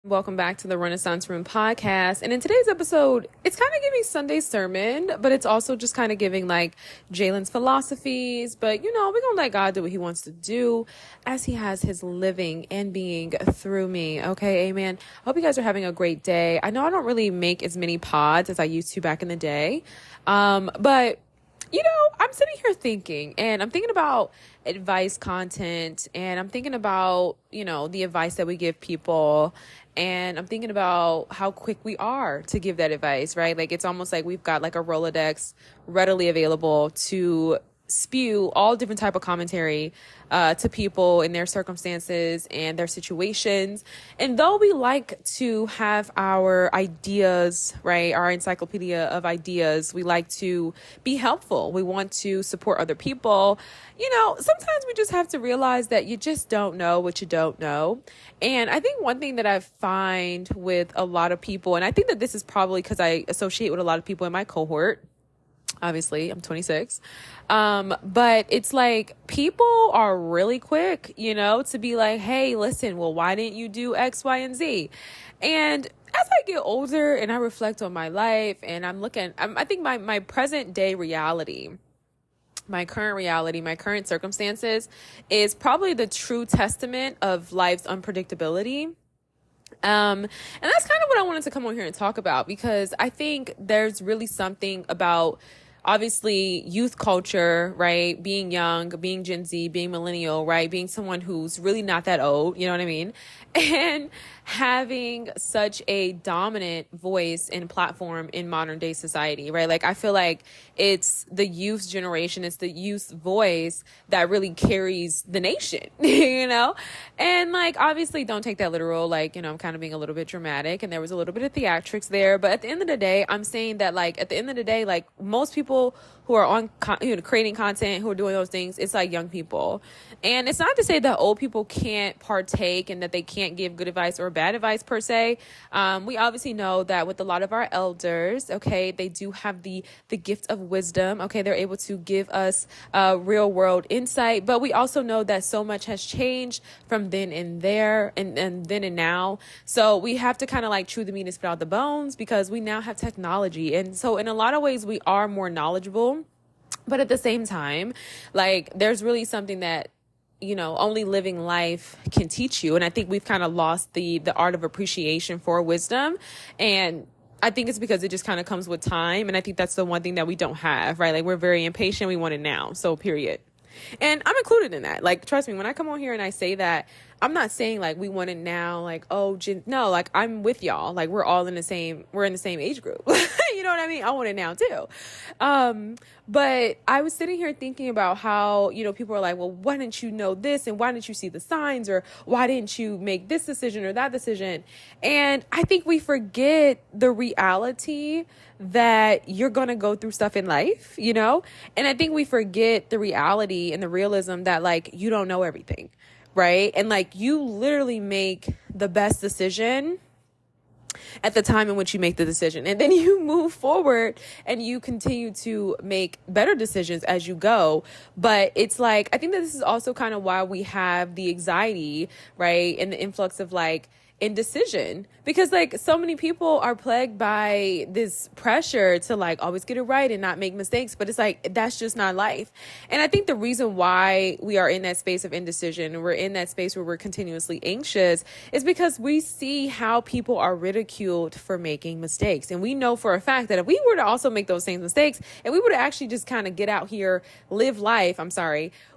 Welcome back to the Renaissance Room podcast. And in today's episode, it's kind of giving Sunday sermon, but it's also just kind of giving like Jalen's philosophies. But we're going to let God do what he wants to do as he has his living and being through me. Okay, amen. I hope you guys are having a great day. I know I don't really make as many pods as I used to back in the day. But I'm sitting here thinking, and I'm thinking about advice content, and I'm thinking about, the advice that we give people, and I'm thinking about how quick we are to give that advice, right? Like, it's almost like we've got like a Rolodex readily available to spew all different type of commentary to people in their circumstances and their situations. And though we like to have our ideas, right, our encyclopedia of ideas, we like to be helpful. We want to support other people. Sometimes we just have to realize that you just don't know what you don't know. And I think one thing that I find with a lot of people, and I think that this is probably because I associate with a lot of people in my cohort. Obviously, I'm 26. But it's like people are really quick, to be like, hey, listen, well, why didn't you do X, Y, and Z? And as I get older and I reflect on my life and I think my present day reality, my current reality, my current circumstances is probably the true testament of life's unpredictability. And that's kind of what I wanted to come on here and talk about, because I think there's really something about obviously youth culture, right? Being young, being Gen Z, being millennial, right? Being someone who's really not that old, you know what I mean? And having such a dominant voice and platform in modern day society, right? Like, I feel like it's the youth generation, it's the youth voice that really carries the nation, And like, obviously don't take that literal, like, I'm kind of being a little bit dramatic and there was a little bit of theatrics there. But at the end of the day, I'm saying that like, at the end of the day, like most people who are on, creating content, who are doing those things, it's like young people. And it's not to say that old people can't partake and that they can't give good advice or bad advice per se. We obviously know that with a lot of our elders, okay, they do have the gift of wisdom. Okay, they're able to give us real world insight. But we also know that so much has changed from then and there and then and now. So we have to kind of like chew the meat and spit out the bones, because we now have technology. And so in a lot of ways, we are more knowledgeable. But at the same time, like, there's really something that only living life can teach you. And I think we've kind of lost the art of appreciation for wisdom. And I think it's because it just kind of comes with time. And I think that's the one thing that we don't have, right? Like, we're very impatient. We want it now. So period. And I'm included in that. Like, trust me, when I come on here and I say that, I'm not saying like we want it now, like, no, like, I'm with y'all. Like, we're in the same age group. You know what I mean? I want it now too. But I was sitting here thinking about how, people are like, well, why didn't you know this? And why didn't you see the signs? Or why didn't you make this decision or that decision? And I think we forget the reality that you're going to go through stuff in life, And I think we forget the reality and the realism that like, you don't know everything. Right. And like, you literally make the best decision at the time in which you make the decision. And then you move forward and you continue to make better decisions as you go. But it's like, I think that this is also kind of why we have the anxiety, right? And the influx of like indecision, because like so many people are plagued by this pressure to like always get it right and not make mistakes. But it's like, that's just not life. And I think the reason why we are in that space of indecision and we're in that space where we're continuously anxious is because we see how people are ridiculed for making mistakes. And we know for a fact that if we were to also make those same mistakes and we were to actually just kind of get out here, live life,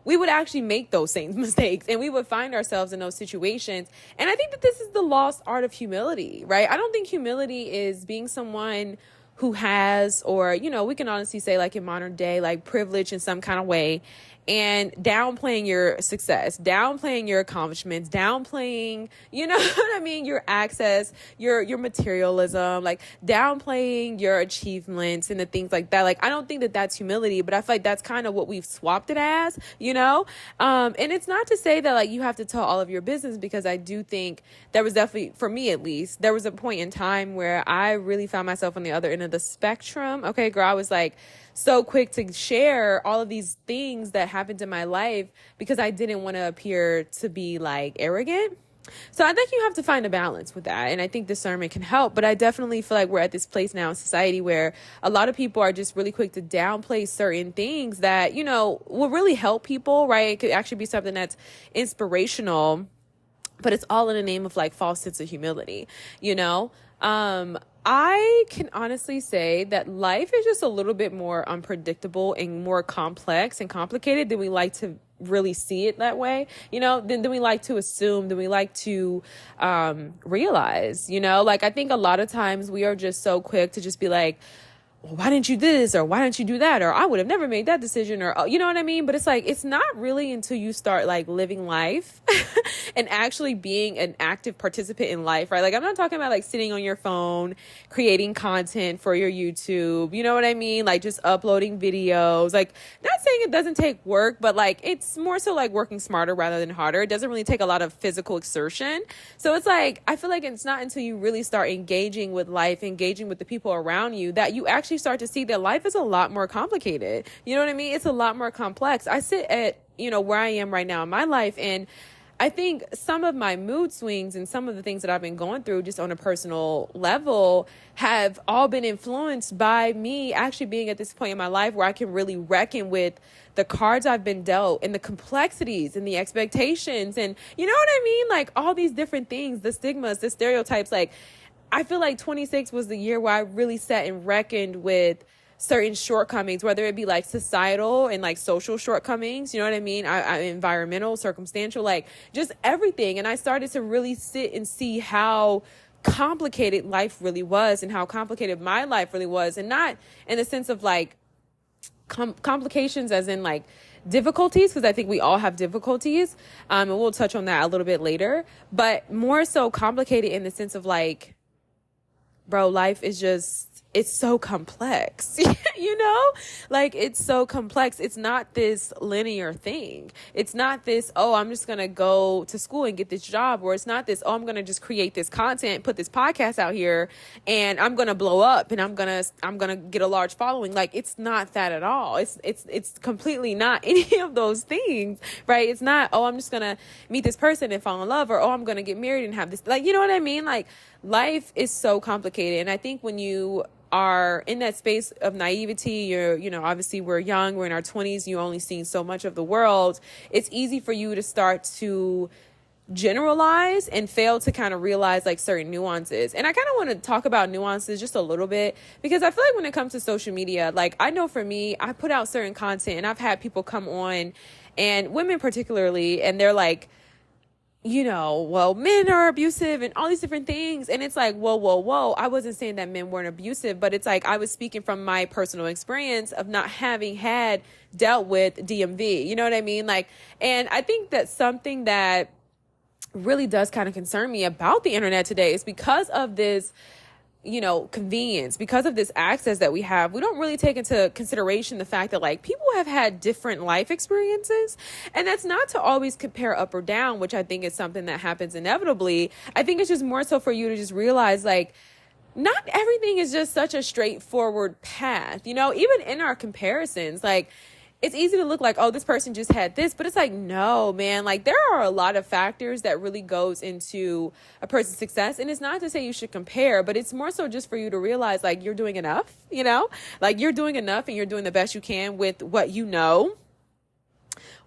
we would actually make those same mistakes and we would find ourselves in those situations. And I think that this is the lost art of humility, right? I don't think humility is being someone who has, or, we can honestly say like in modern day, like privilege in some kind of way, and downplaying your success, downplaying your accomplishments, downplaying, what I mean, your access, your materialism, like downplaying your achievements and the things like that. Like, I don't think that that's humility, but I feel like that's kind of what we've swapped it as, and it's not to say that like you have to tell all of your business, because I do think there was definitely, for me at least, there was a point in time where I really found myself on the other end of the spectrum. Okay, girl, I was like, so quick to share all of these things that happened in my life because I didn't want to appear to be like arrogant. So I think you have to find a balance with that. And I think discernment can help. But I definitely feel like we're at this place now in society where a lot of people are just really quick to downplay certain things that, will really help people, right? It could actually be something that's inspirational, but it's all in the name of like false sense of humility, I can honestly say that life is just a little bit more unpredictable and more complex and complicated than we like to really see it that way, than we like to assume, than we like to realize, like I think a lot of times we are just so quick to just be like, well, why didn't you do this, or why didn't you do that, or I would have never made that decision, or you know what I mean? But it's like, it's not really until you start like living life and actually being an active participant in life, right? Like I'm not talking about like sitting on your phone creating content for your YouTube, you know what I mean? Like just uploading videos, like not saying it doesn't take work, but like it's more so like working smarter rather than harder. It doesn't really take a lot of physical exertion. So it's like, I feel like it's not until you really start engaging with life, engaging with the people around you, that you actually start to see that life is a lot more complicated. You know what I mean? It's a lot more complex. I sit at, where I am right now in my life, and I think some of my mood swings and some of the things that I've been going through just on a personal level have all been influenced by me actually being at this point in my life where I can really reckon with the cards I've been dealt and the complexities and the expectations and you know what I mean? Like all these different things, the stigmas, the stereotypes. Like I feel like 26 was the year where I really sat and reckoned with certain shortcomings, whether it be like societal and like social shortcomings, you know what I mean? I environmental, circumstantial, like just everything. And I started to really sit and see how complicated life really was and how complicated my life really was. And not in the sense of like complications as in like difficulties, because I think we all have difficulties. And we'll touch on that a little bit later, but more so complicated in the sense of like, bro, life is just, it's so complex, like it's so complex. It's not this linear thing. It's not this, oh, I'm just going to go to school and get this job, or it's not this, oh, I'm going to just create this content, put this podcast out here and I'm going to blow up and I'm going to get a large following. Like, it's not that at all. It's completely not any of those things, right? It's not, oh, I'm just going to meet this person and fall in love, or, oh, I'm going to get married and have this, like, you know what I mean? Like, life is so complicated. And I think when you are in that space of naivety, you're, obviously we're young, we're in our 20s, you only seen so much of the world. It's easy for you to start to generalize and fail to kind of realize like certain nuances. And I kind of want to talk about nuances just a little bit, because I feel like when it comes to social media, like I know for me, I put out certain content and I've had people come on, and women particularly, and they're like, well, men are abusive and all these different things. And it's like, whoa. I wasn't saying that men weren't abusive, but it's like I was speaking from my personal experience of not having had dealt with DMV. You know what I mean? Like, and I think that something that really does kind of concern me about the internet today is because of this convenience, because of this access that we have, we don't really take into consideration the fact that like people have had different life experiences. And that's not to always compare up or down, which I think is something that happens inevitably. I think it's just more so for you to just realize like, not everything is just such a straightforward path, even in our comparisons, like it's easy to look like, oh, this person just had this, but it's like, no, man, like there are a lot of factors that really goes into a person's success. And it's not to say you should compare, but it's more so just for you to realize like you're doing enough, like you're doing enough and you're doing the best you can with what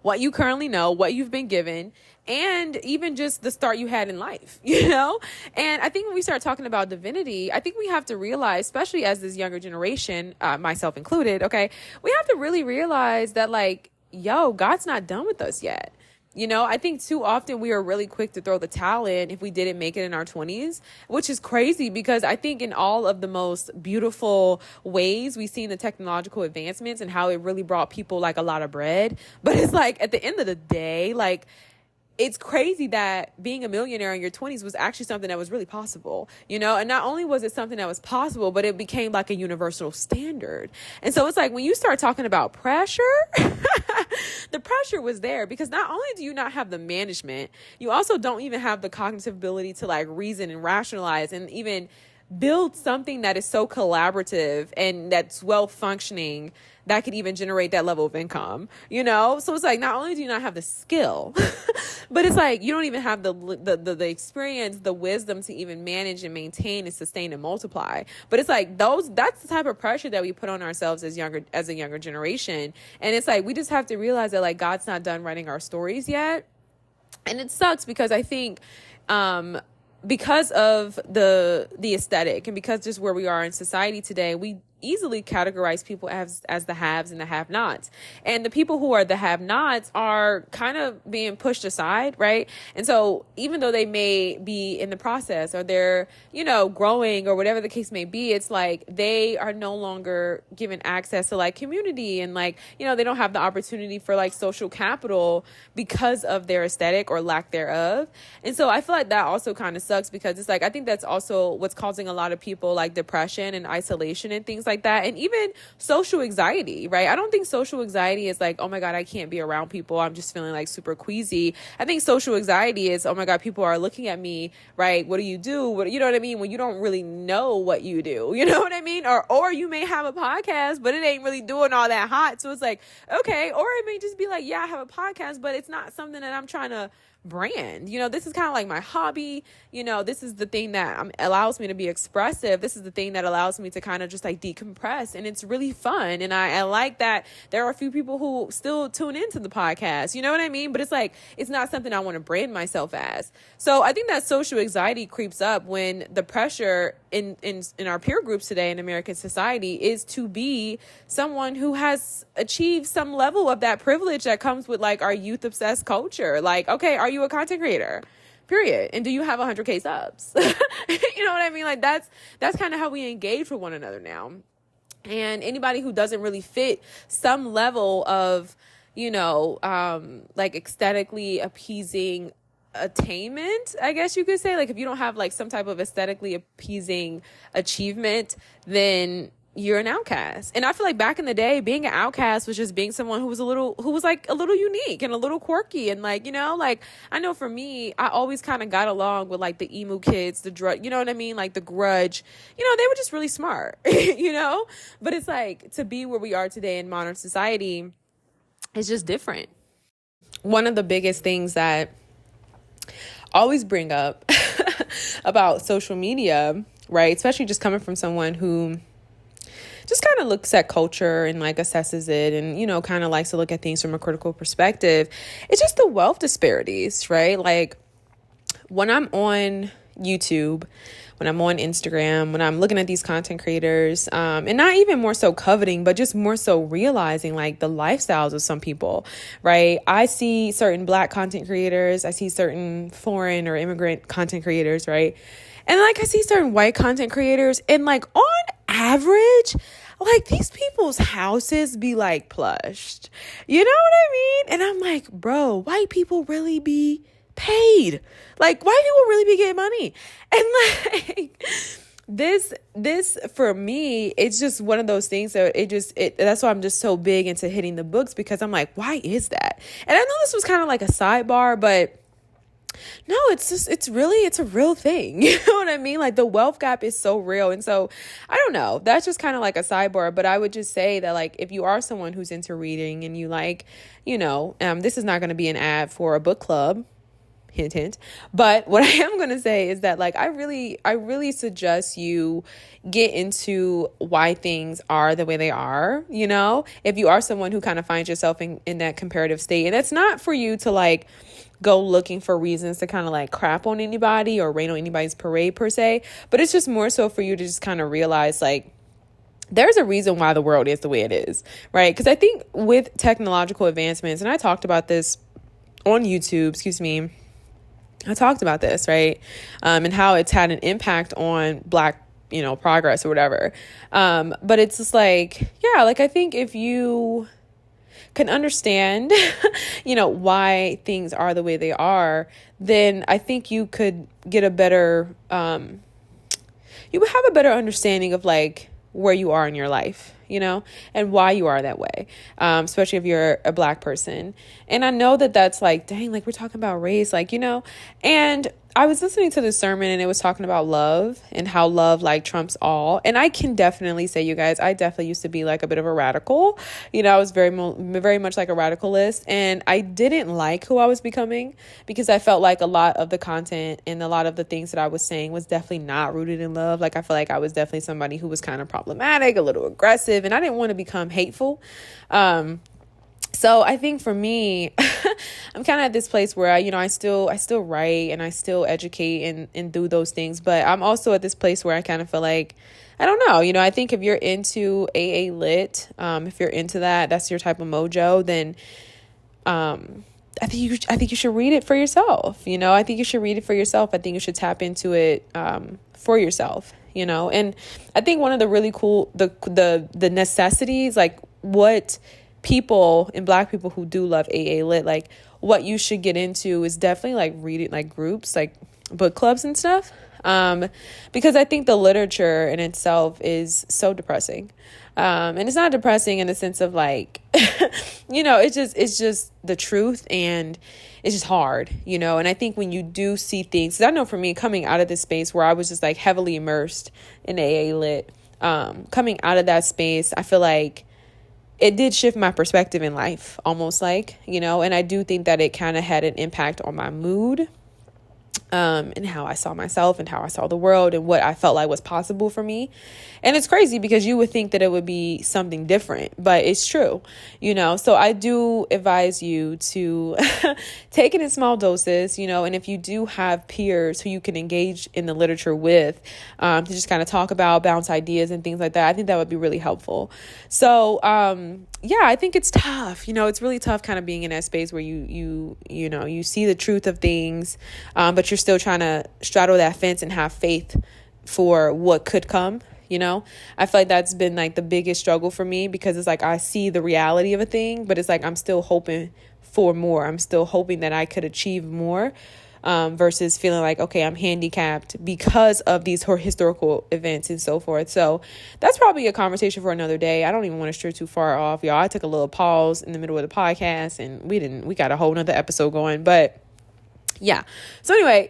what you currently know, what you've been given, and even just the start you had in life, And I think when we start talking about divinity, I think we have to realize, especially as this younger generation, myself included, okay, we have to really realize that like, God's not done with us yet. I think too often we are really quick to throw the towel in if we didn't make it in our 20s, which is crazy because I think in all of the most beautiful ways we've seen the technological advancements and how it really brought people like a lot of bread. But it's like at the end of the day, like it's crazy that being a millionaire in your 20s was actually something that was really possible, and not only was it something that was possible, but it became like a universal standard. And so it's like when you start talking about pressure, the pressure was there because not only do you not have the management, you also don't even have the cognitive ability to like reason and rationalize and even build something that is so collaborative and that's well functioning that could even generate that level of income, you know? So it's like, not only do you not have the skill, but it's like, you don't even have the experience, the wisdom to even manage and maintain and sustain and multiply. But it's like that's the type of pressure that we put on ourselves as a younger generation. And it's like, we just have to realize that like, God's not done writing our stories yet. And it sucks because I think, because of the aesthetic and because just where we are in society today, we easily categorize people as the haves and the have-nots. And the people who are the have-nots are kind of being pushed aside, right? And so even though they may be in the process or they're, you know, growing or whatever the case may be, it's like they are no longer given access to like community and like, you know, they don't have the opportunity for like social capital because of their aesthetic or lack thereof. And so I feel like that also kind of sucks because it's like, I think that's also what's causing a lot of people like depression and isolation and things like that, and even social anxiety, right? I don't think social anxiety is like, oh my God, I can't be around people, I'm just feeling like super queasy. I think social anxiety is, oh my God, people are looking at me, right? What do? You know what I mean? When you don't really know what you do, you know what I mean? Or you may have a podcast, but it ain't really doing all that hot. So it's like, okay, or it may just be like, yeah, I have a podcast, but it's not something that I'm trying to brand. You know, this is kind of like my hobby. You know, this is the thing that allows me to be expressive. This is the thing that allows me to kind of just like decompress, and it's really fun. And I like that there are a few people who still tune into the podcast, you know what I mean? But it's like, it's not something I want to brand myself as. So I think that social anxiety creeps up when the pressure in our peer groups today in American society is to be someone who has achieved some level of that privilege that comes with like our youth obsessed culture. Like, okay, are you a content creator? Period. And do you have 100K subs? You know what I mean? Like that's kind of how we engage with one another now. And anybody who doesn't really fit some level of, you know, like aesthetically appeasing attainment, I guess you could say, like if you don't have like some type of aesthetically appeasing achievement, then you're an outcast. And I feel like back in the day, being an outcast was just being someone who was like a little unique and a little quirky. And like, you know, like I know for me, I always kind of got along with like the emo kids, the drug, you know what I mean? Like the Grudge, you know, they were just really smart, you know, but it's like to be where we are today in modern society is just different. One of the biggest things that I always bring up about social media, right? Especially just coming from someone who just kind of looks at culture and like assesses it and, you know, kind of likes to look at things from a critical perspective. It's just the wealth disparities, right? Like when I'm on YouTube, when I'm on Instagram, when I'm looking at these content creators, and not even more so coveting, but just more so realizing like the lifestyles of some people, right? I see certain Black content creators, I see certain foreign or immigrant content creators, right? And like I see certain white content creators, and like on average, like these people's houses be like plushed. You know what I mean? And I'm like, bro, white people really be paid. Like white people really be getting money. And like this for me, it's just one of those things that that's why I'm just so big into hitting the books, because I'm like, why is that? And I know this was kind of like a sidebar, but no, it's a real thing. You know what I mean? Like the wealth gap is so real. And so I don't know, that's just kind of like a sidebar, but I would just say that like, if you are someone who's into reading and you like, you know, this is not going to be an ad for a book club, hint, hint. But what I am going to say is that like, I really suggest you get into why things are the way they are. You know, if you are someone who kind of finds yourself in that comparative state, and it's not for you to like go looking for reasons to kind of like crap on anybody or rain on anybody's parade per se, but it's just more so for you to just kind of realize like, there's a reason why the world is the way it is, right? Because I think with technological advancements, and I talked about this on YouTube, I talked about this, right? And how it's had an impact on Black, you know, progress or whatever. But it's just like, yeah, like I think if you can understand, you know, why things are the way they are, then I think you could get a better, you would have a better understanding of like where you are in your life, and why you are that way, especially if you're a Black person. And I know that that's like, dang, like we're talking about race, like, and I was listening to the sermon and it was talking about love and how love like trumps all. And I can definitely say, you guys, I definitely used to be like a bit of a radical. I was very much like a radicalist, and I didn't like who I was becoming because I felt like a lot of the content and a lot of the things that I was saying was definitely not rooted in love. Like I feel like I was definitely somebody who was kind of problematic, a little aggressive, and I didn't want to become hateful. So I think for me, I'm kind of at this place where I still write and I still educate and do those things. But I'm also at this place where I kind of feel like, I don't know, I think if you're into AA Lit, if you're into that's your type of mojo, then I think you should read it for yourself. I think you should read it for yourself. I think you should tap into it for yourself. And I think one of the really cool the necessities, like what people and Black people who do love AA Lit, like what you should get into is definitely like reading like groups, like book clubs and stuff. Because I think the literature in itself is so depressing. And it's not depressing in the sense of like, it's just the truth, and it's just hard, and I think when you do see things, 'cause I know for me coming out of this space where I was just like heavily immersed in AA Lit, coming out of that space, I feel like it did shift my perspective in life, almost like, and I do think that it kind of had an impact on my mood, and how I saw myself and how I saw the world and what I felt like was possible for me. And it's crazy because you would think that it would be something different, but it's true, so I do advise you to take it in small doses, and if you do have peers who you can engage in the literature with, to just kind of talk about, bounce ideas and things like that, I think that would be really helpful. So, yeah, I think it's tough. It's really tough kind of being in that space where you see the truth of things, but you're still trying to straddle that fence and have faith for what could come. I feel like that's been like the biggest struggle for me, because it's like I see the reality of a thing, but it's like I'm still hoping for more. I'm still hoping that I could achieve more, versus feeling like, okay, I'm handicapped because of these historical events and so forth. So that's probably a conversation for another day. I don't even want to stray too far off, y'all. I took a little pause in the middle of the podcast and we got a whole nother episode going, but yeah. So anyway,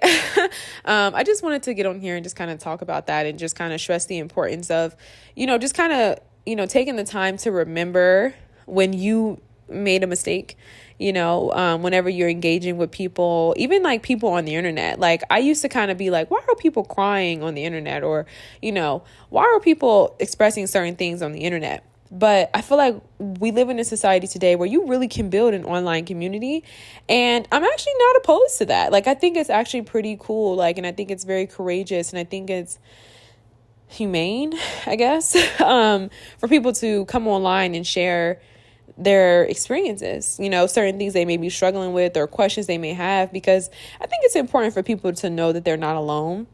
I just wanted to get on here and just kind of talk about that and just kind of stress the importance of, just kind of, taking the time to remember when you made a mistake, whenever you're engaging with people, even like people on the internet. Like I used to kind of be like, why are people crying on the internet? Or, why are people expressing certain things on the internet? But I feel like we live in a society today where you really can build an online community. And I'm actually not opposed to that. Like, I think it's actually pretty cool. Like, and I think it's very courageous, and I think it's humane, I guess, for people to come online and share their experiences, certain things they may be struggling with or questions they may have, because I think it's important for people to know that they're not alone.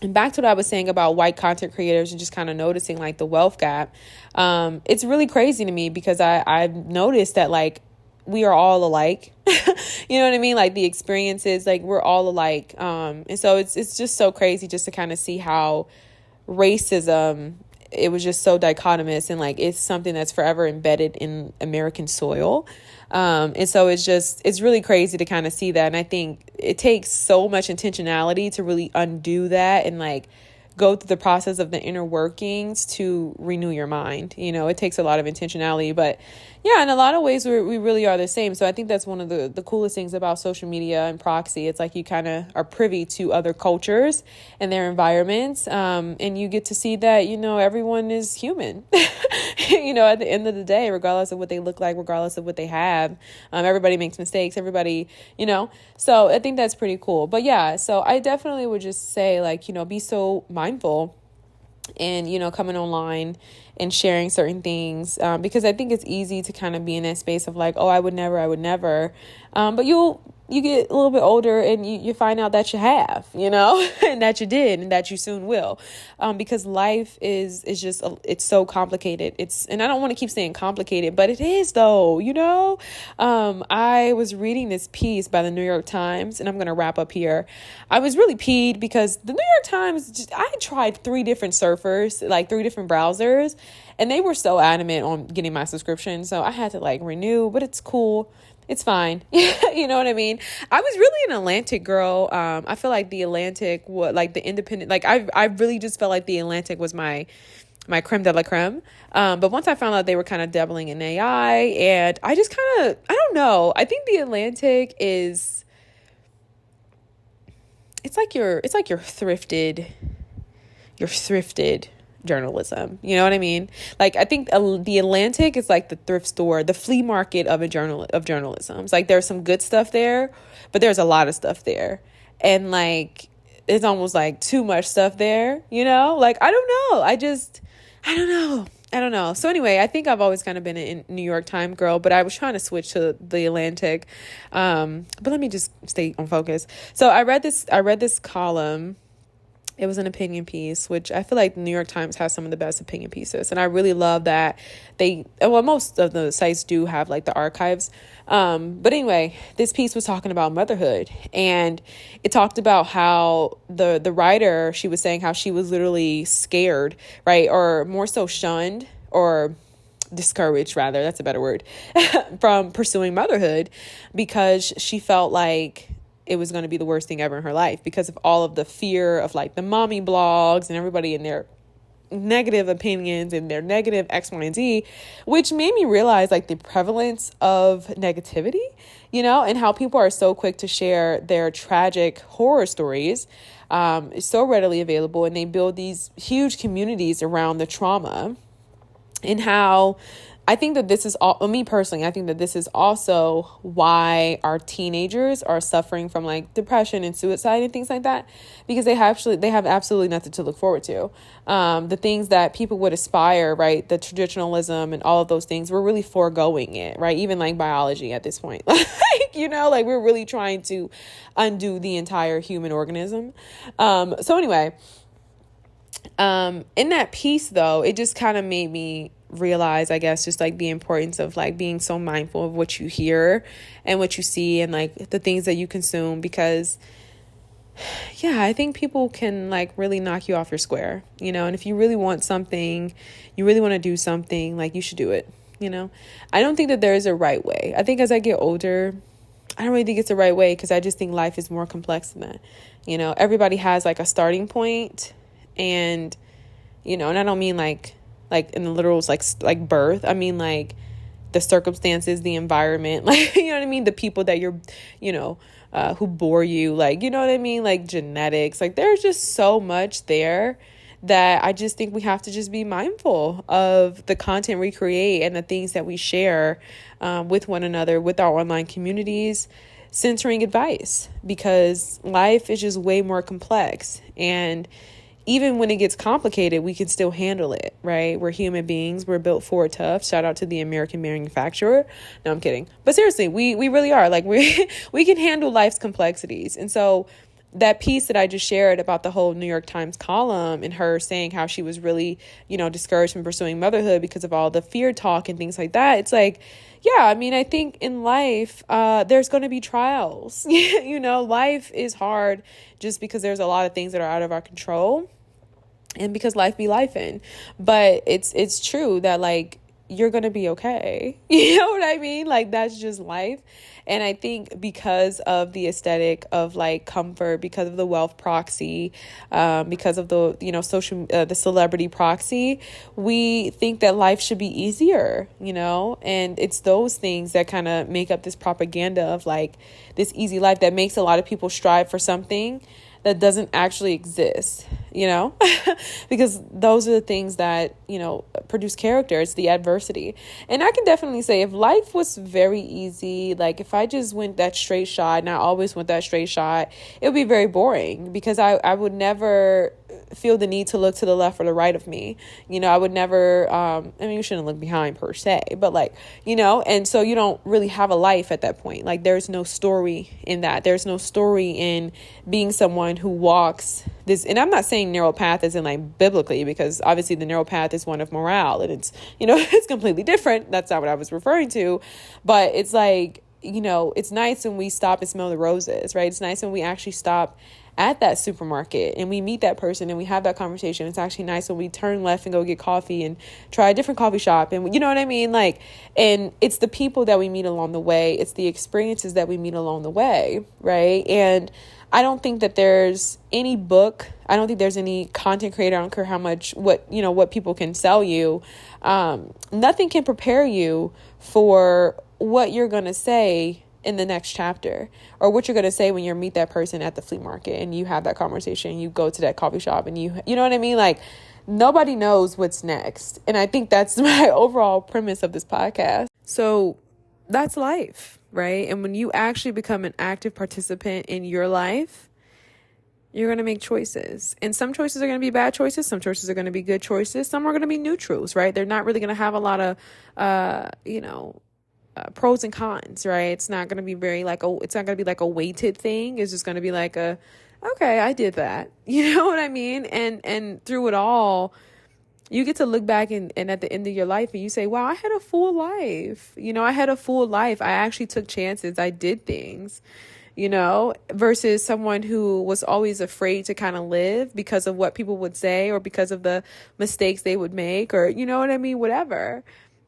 And back to what I was saying about white content creators and just kind of noticing like the wealth gap. It's really crazy to me because I've noticed that like we are all alike. You know what I mean? Like the experiences, like we're all alike. And so it's just so crazy just to kind of see how racism, it was just so dichotomous, and like it's something that's forever embedded in American soil. And so it's really crazy to kind of see that. And I think it takes so much intentionality to really undo that and like go through the process of the inner workings to renew your mind. It takes a lot of intentionality, but yeah, in a lot of ways we really are the same. So I think that's one of the coolest things about social media and Proxy. It's like you kind of are privy to other cultures and their environments. And you get to see that, everyone is human, at the end of the day, regardless of what they look like, regardless of what they have, everybody makes mistakes, everybody, so I think that's pretty cool. But yeah, so I definitely would just say like, be so mindful and, coming online and sharing certain things, because I think it's easy to kind of be in that space of like, oh, I would never. But you'll you get a little bit older and you find out that you have, and that you did and that you soon will. Because life is just, it's so complicated. And I don't want to keep saying complicated, but it is though, I was reading this piece by the New York Times, and I'm going to wrap up here. I was really peeved because the New York Times, I tried 3 different surfers, like 3 different browsers, and they were so adamant on getting my subscription. So I had to renew, but it's cool. It's fine. You know what I mean? I was really an Atlantic girl. I feel like the Atlantic, the independent, I really just felt like the Atlantic was my creme de la creme. But once I found out they were kind of dabbling in AI, and I just kind of, I don't know. I think the Atlantic it's like your thrifted journalism. You know what I mean? I think the Atlantic is like the thrift store, the flea market of journalism. It's like there's some good stuff there, but there's a lot of stuff there. And it's almost too much stuff there, I don't know. I don't know. So anyway, I think I've always kind of been a New York Times girl, but I was trying to switch to the Atlantic. But let me just stay on focus. So I read this column. It was an opinion piece, which I feel like the New York Times has some of the best opinion pieces. And I really love that most of the sites do have the archives. But anyway, this piece was talking about motherhood, and it talked about how the writer, she was saying how she was literally scared, right? Or more so shunned or discouraged, rather, that's a better word, from pursuing motherhood, because she felt like it was going to be the worst thing ever in her life because of all of the fear of the mommy blogs and everybody in their negative opinions and their negative X, Y, and Z, which made me realize the prevalence of negativity, and how people are so quick to share their tragic horror stories. It's so readily available, and they build these huge communities around the trauma, and how I think that this is all, me personally, I think that this is also why our teenagers are suffering from depression and suicide and things like that, because they have absolutely nothing to look forward to. The things that people would aspire, right? The traditionalism and all of those things, we're really foregoing it, right? Even biology at this point, we're really trying to undo the entire human organism. So anyway, in that piece though, it just kind of made me realize, I guess, just the importance of being so mindful of what you hear and what you see and the things that you consume, because I think people can really knock you off your square, and if you really want something, you really want to do something, you should do it. I don't think that there is a right way. I think as I get older, I don't really think it's the right way, because I just think life is more complex than that. Everybody has a starting point, and and I don't mean in the literal birth. I mean the circumstances, the environment, you know what I mean, the people that you're who bore you, you know what I mean, genetics, there's just so much there that I just think we have to just be mindful of the content we create and the things that we share with one another, with our online communities, centering advice, because life is just way more complex. And even when it gets complicated, we can still handle it, right? We're human beings. We're built for tough. Shout out to the American manufacturer. No, I'm kidding. But seriously, we really are. We can handle life's complexities. And so that piece that I just shared about the whole New York Times column and her saying how she was really, discouraged from pursuing motherhood because of all the fear talk and things like that. It's I think in life, there's going to be trials. Life is hard just because there's a lot of things that are out of our control. And because life be lifing. But it's true that you're going to be okay. You know what I mean? That's just life. And I think because of the aesthetic of comfort, because of the wealth proxy, because of the, social, the celebrity proxy, we think that life should be easier, and it's those things that kind of make up this propaganda of this easy life that makes a lot of people strive for something that doesn't actually exist, because those are the things that, produce character. It's the adversity. And I can definitely say if life was very easy, if I just went that straight shot and I always went that straight shot, it would be very boring, because I would never feel the need to look to the left or the right of me. I would never, you shouldn't look behind per se, but like, and so you don't really have a life at that point. Like there's no story in that. There's no story in being someone who walks this, and I'm not saying narrow path as in like biblically, because obviously the narrow path is one of morale, and it's, it's completely different. That's not what I was referring to, but it's like, it's nice when we stop and smell the roses, right? It's nice when we actually stop at that supermarket and we meet that person and we have that conversation. It's actually nice when we turn left and go get coffee and try a different coffee shop. And you know what I mean? Like, and it's the people that we meet along the way. It's the experiences that we meet along the way, right? And I don't think that there's any book. I don't think there's any content creator. I don't care how much, what people can sell you. Nothing can prepare you for what you're going to say in the next chapter, or what you're going to say when you meet that person at the flea market and you have that conversation, you go to that coffee shop and you know what I mean? Like nobody knows what's next. And I think that's my overall premise of this podcast. So that's life, right? And when you actually become an active participant in your life, you're going to make choices, and some choices are going to be bad choices. Some choices are going to be good choices. Some are going to be neutrals, right? They're not really going to have a lot of, pros and cons, right? It's not going to be it's not going to be like a weighted thing. It's just going to be like okay, I did that. You know what I mean? And through it all, you get to look back and at the end of your life and you say, wow, I had a full life. I had a full life. I actually took chances. I did things, versus someone who was always afraid to kind of live because of what people would say or because of the mistakes they would make, or, you know what I mean? Whatever.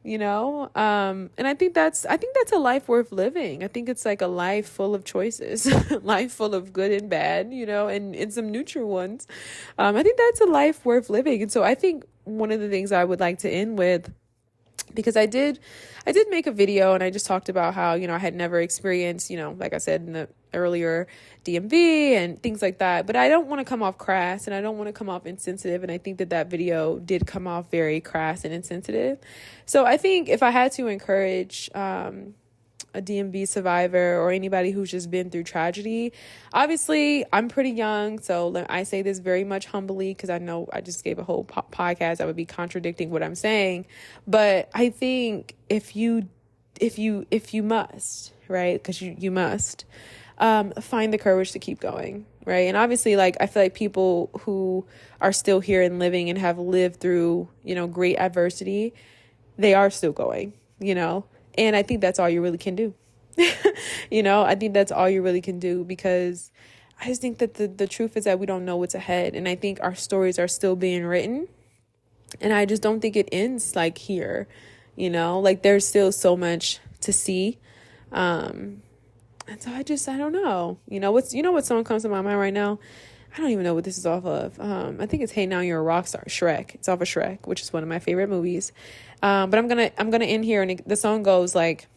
And I think that's a life worth living. I think it's like a life full of choices, life full of good and bad, and some neutral ones. I think that's a life worth living. And so I think one of the things I would like to end with, because I did make a video and I just talked about how, I had never experienced, like I said in the earlier, DMV and things like that, but I don't want to come off crass and I don't want to come off insensitive. And I think that video did come off very crass and insensitive. So I think if I had to encourage, a DMV survivor or anybody who's just been through tragedy, obviously I'm pretty young, so I say this very much humbly because I know I just gave a whole podcast. I would be contradicting what I'm saying, but I think if you must, right, because you must find the courage to keep going, right? And obviously, like, I feel like people who are still here and living and have lived through, great adversity, they are still going, and I think that's all you really can do. I think that's all you really can do, because I just think that the truth is that we don't know what's ahead. And I think our stories are still being written. And I just don't think it ends like here, like there's still so much to see. And so I don't know, what song comes to my mind right now? I don't even know what this is off of. I think it's Hey Now You're a Rock Star, Shrek. It's off of Shrek, which is one of my favorite movies. But I'm gonna end here, and the song goes like,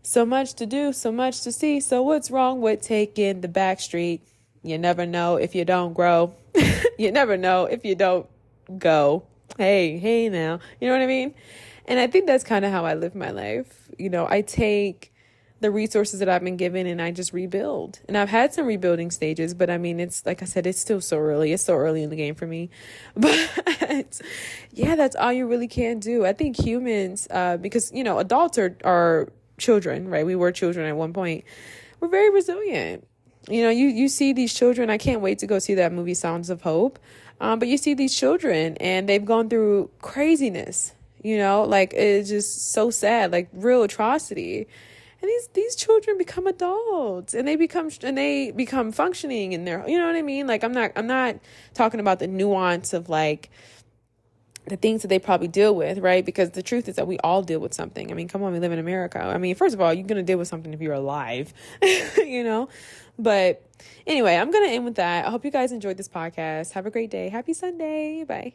so much to do, so much to see. So what's wrong with taking the back street? You never know if you don't grow. You never know if you don't go. Hey now. You know what I mean? And I think that's kind of how I live my life. I take the resources that I've been given and I just rebuild. And I've had some rebuilding stages, but I mean, it's like I said, it's still so early. It's so early in the game for me. But yeah, that's all you really can do. I think humans, because, adults are children, right? We were children at one point. We're very resilient. You see these children. I can't wait to go see that movie Sounds of Hope. But you see these children and they've gone through craziness, like it's just so sad, like real atrocity. And these children become adults and they become functioning in their, you know what I mean? Like, I'm not talking about the nuance of like the things that they probably deal with, right? Because the truth is that we all deal with something. I mean, come on, we live in America. I mean, first of all, you're going to deal with something if you're alive, But anyway, I'm going to end with that. I hope you guys enjoyed this podcast. Have a great day. Happy Sunday. Bye.